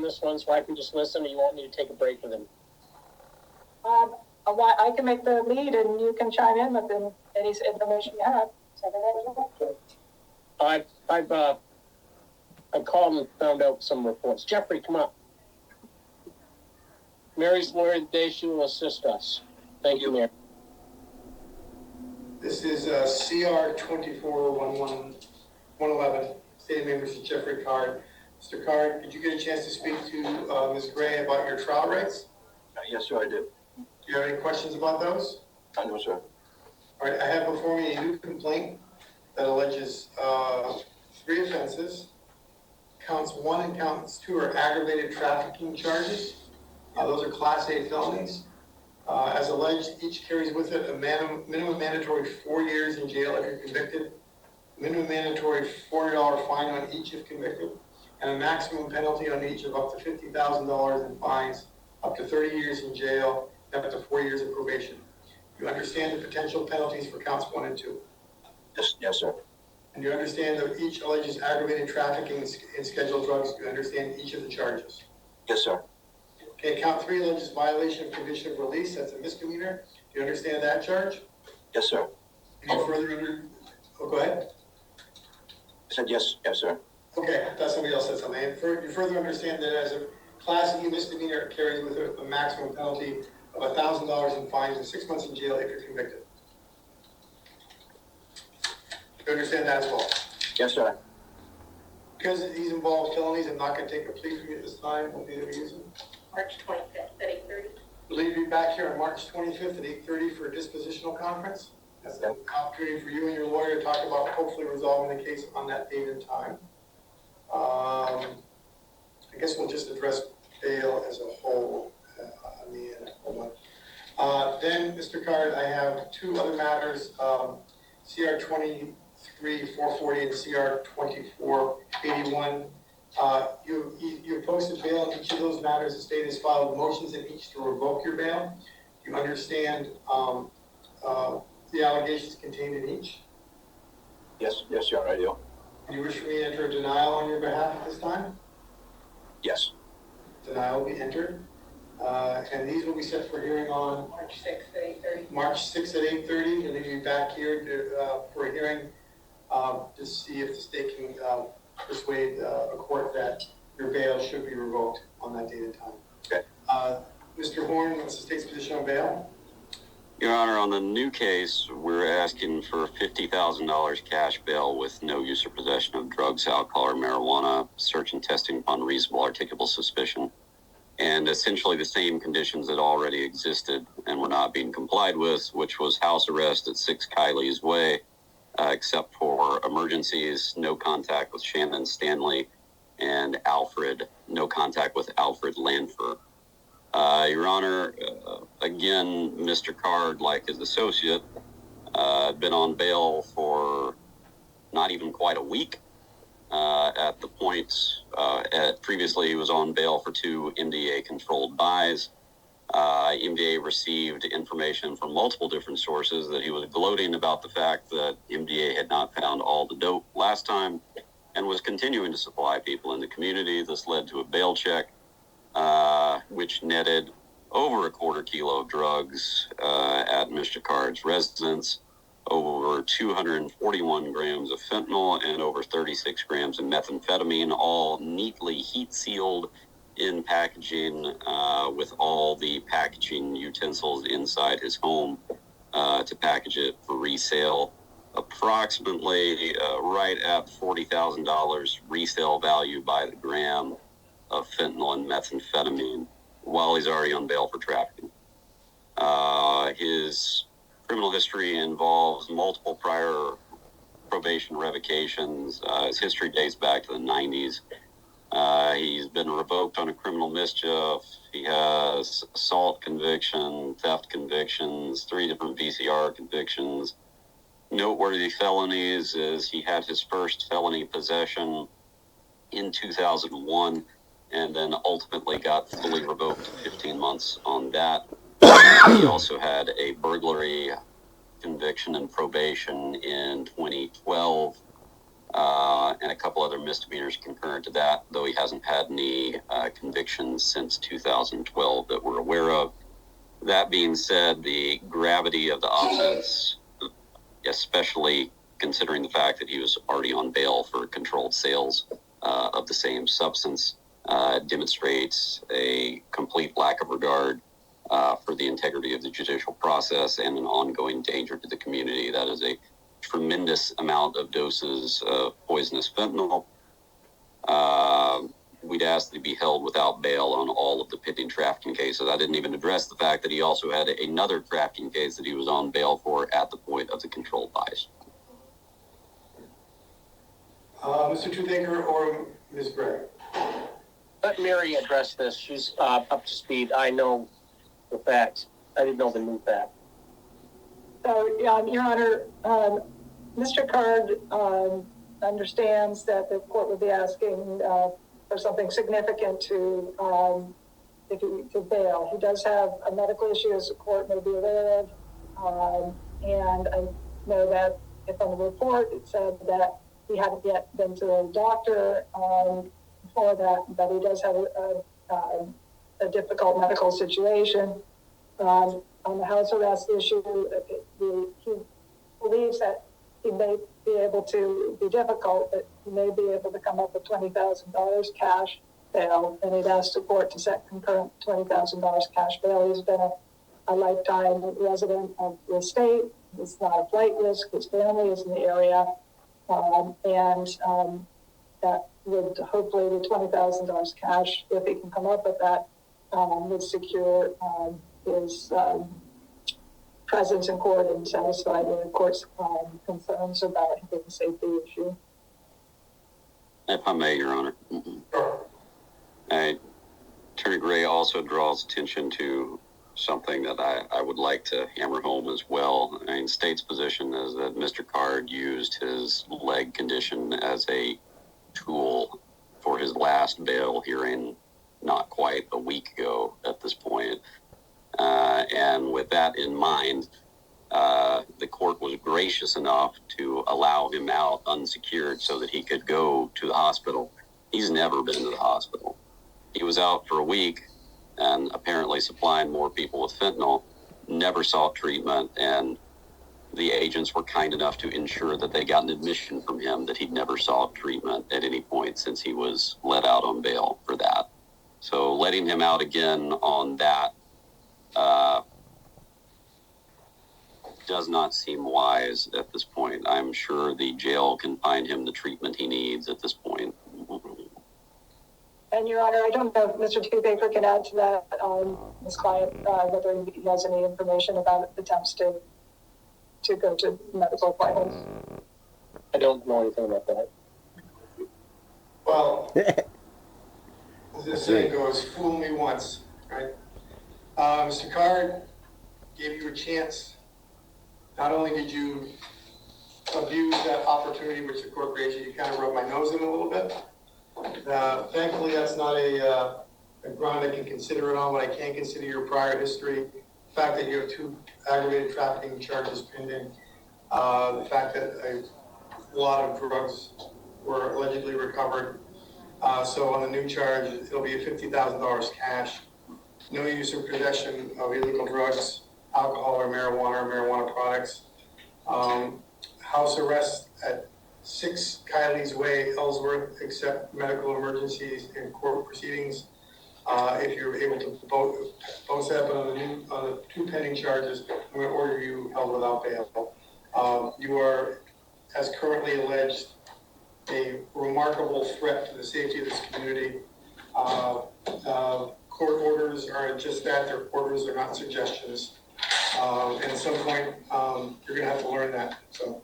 this one so I can just listen, or you want me to take a break with him? I can make the lead and you can chime in with any information you have. I called and found out some reports. Jeffrey, come up. Mary's lawyer today, she will assist us. Thank you, Mary. This is CR 24-111. Stated name Mr. Jeffrey Card. Mr. Card, did you get a chance to speak to Ms. Gray about your trial rights? Yes, sir, I did. Do you have any questions about those? No, sir. All right, I have before me a new complaint that alleges 3 offenses. Counts 1 and counts 2 are aggravated trafficking charges. Those are Class A felonies. As alleged, each carries with it a minimum mandatory 4 years in jail if you're convicted, minimum mandatory $40 fine on each if convicted, and a maximum penalty on each of up to $50,000 in fines, up to 30 years in jail, and up to 4 years of probation. You understand the potential penalties for counts 1 and 2? Yes, sir. And you understand that each alleges aggravated trafficking in scheduled drugs? You understand each of the charges? Yes, sir. Okay, count 3 alleges violation of condition of release. That's a misdemeanor. Do you understand that charge? Yes, sir. Can you further go ahead. I said yes, sir. Okay, I thought somebody else said something. You further understand that as a Class E misdemeanor, it carries with it a maximum penalty of $1,000 in fines and 6 months in jail if you're convicted. Do you understand that as well? Yes, sir. Because these involve felonies, I'm not going to take a plea from you at this time. We'll be using March 25th at 8:30. We'll leave you back here on March 25th at 8:30 for a dispositional conference. That's an opportunity for you and your lawyer to talk about hopefully resolving the case on that date and time. I guess we'll just address bail as a whole on the end. Hold on. Then, Mr. Card, I have 2 other matters, CR 23-440 and CR 24-81. You posted bail in each of those matters. The state has filed motions in each to revoke your bail. You understand the allegations contained in each? Yes, sir, I do. Do you wish for me to enter a denial on your behalf at this time? Yes. Denial will be entered. And these will be set for hearing on March 6th at 8:30. March 6th at 8:30. You'll be back here for a hearing to see if the state can persuade a court that your bail should be revoked on that date and time. Okay. Mr. Horn, what's the state's position on bail? Your Honor, on the new case, we're asking for $50,000 cash bail with no use or possession of drugs, alcohol, or marijuana, search and testing upon reasonable articulable suspicion, and essentially the same conditions that already existed and were not being complied with, which was house arrest at 6 Kylie's Way, except for emergencies, no contact with Shannon Stanley, and no contact with Alfred Lanfer. Your Honor, again, Mr. Card, like his associate, been on bail for not even quite a week. At the point, previously he was on bail for 2 MDA-controlled buys. MDA received information from multiple different sources that he was gloating about the fact that MDA had not found all the dope last time and was continuing to supply people in the community. This led to a bail check, which netted over a quarter kilo of drugs at Mr. Card's residence, over 241 grams of fentanyl, and over 36 grams of methamphetamine, all neatly heat-sealed in packaging with all the packaging utensils inside his home to package it for resale. Approximately right at $40,000 resale value by the gram of fentanyl and methamphetamine while he's already on bail for trafficking. His criminal history involves multiple prior probation revocations. His history dates back to the 90s. He's been revoked on a criminal mischief. He has assault conviction, theft convictions, 3 different VCR convictions. Noteworthy felonies is he had his first felony possession in 2001 and then ultimately got fully revoked 15 months on that. He also had a burglary conviction and probation in 2012. and a couple other misdemeanors concurrent to that, though he hasn't had any convictions since 2012 that we're aware of. That being said, the gravity of the offense, especially considering the fact that he was already on bail for controlled sales of the same substance, demonstrates a complete lack of regard for the integrity of the judicial process and an ongoing danger to the community. That is a tremendous amount of doses of poisonous fentanyl. We'd ask that he be held without bail on all of the pending trafficking cases. I didn't even address the fact that he also had another trafficking case that he was on bail for at the point of the controlled buys. Mr. Toothaker or Ms. Gregg? Let Mary address this. She's up to speed. I know the facts. I didn't know the new fact. So, Your Honor, Mr. Card understands that the court would be asking for something significant to bail. He does have a medical issue, as the court may be aware of, and I know that if on the report it said that he hadn't yet been to a doctor for that, but he does have a difficult medical situation. On the house arrest issue, he believes that he may be able to be difficult, but he may be able to come up with $20,000 cash bail, and he'd asked the court to set concurrent $20,000 cash bail. He's been a lifetime resident of the state. It's not a flight risk. His family is in the area, and that would hopefully the $20,000 cash, if he can come up with that, would secure his presence in court and satisfy the court's concerns about the safety issue. If I may, Your Honor. Attorney Gray also draws attention to something that I would like to hammer home as well. I mean, state's position is that Mr. Card used his leg condition as a tool for his last bail hearing not quite a week ago at this point. And with that in mind, the court was gracious enough to allow him out unsecured so that he could go to the hospital. He's never been to the hospital. He was out for a week and apparently supplying more people with fentanyl, never sought treatment, and the agents were kind enough to ensure that they got an admission from him that he'd never sought treatment at any point since he was let out on bail for that. So letting him out again on that does not seem wise at this point. I'm sure the jail can find him the treatment he needs at this point. And Your Honor, I don't know if Mr. Toothaker can add to that, his client, whether he has any information about attempts to go to medical appointments. I don't know anything about that. Well, as the saying goes, fool me once, right? Mr. Card gave you a chance. Not only did you abuse that opportunity which the court granted you, kind of rubbed my nose in a little bit. Thankfully, that's not a ground I can consider it on, but I can consider your prior history. The fact that you have 2 aggravated trafficking charges pending, the fact that a lot of drugs were allegedly recovered. So on the new charge, it'll be a $50,000 cash. No use or possession of illegal drugs, alcohol or marijuana products. House arrest at 6 Kylie's Way, Ellsworth, except medical emergencies and court proceedings. If you're able to post that, but on the 2 pending charges, I'm going to order you held without bail. You are, as currently alleged, a remarkable threat to the safety of this community. Court orders are just that, they're orders, they're not suggestions. And at some point, you're going to have to learn that. So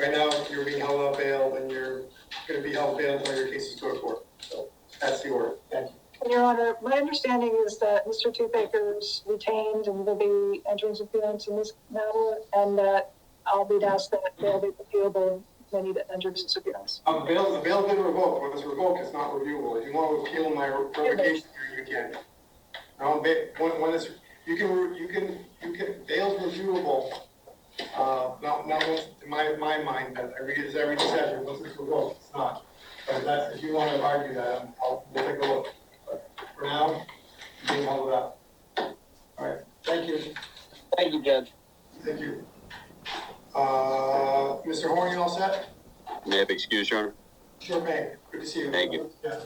right now, you're being held without bail, and you're going to be held bail until your case is go to court. So that's the order. Thank you. And Your Honor, my understanding is that Mr. Toothaker is retained and will be entering appearance in this matter, and that I'll be asked that they'll be appealable when he enters his appearance. The bail's been revoked. When it's revoked, it's not reviewable. If you want to appeal my revocation hearing, you can. When it's, you can, bail's reviewable Not much in my mind, but I read it as every decision, once it's revoked, it's not. But that's, if you want to argue that, we'll take a look. But for now, you can hold it up. All right, thank you. Thank you, Judge. Thank you. Mr. Horn, you all set? May I have excuse, Your Honor? Sure, May. Good to see you. Thank you. Yeah.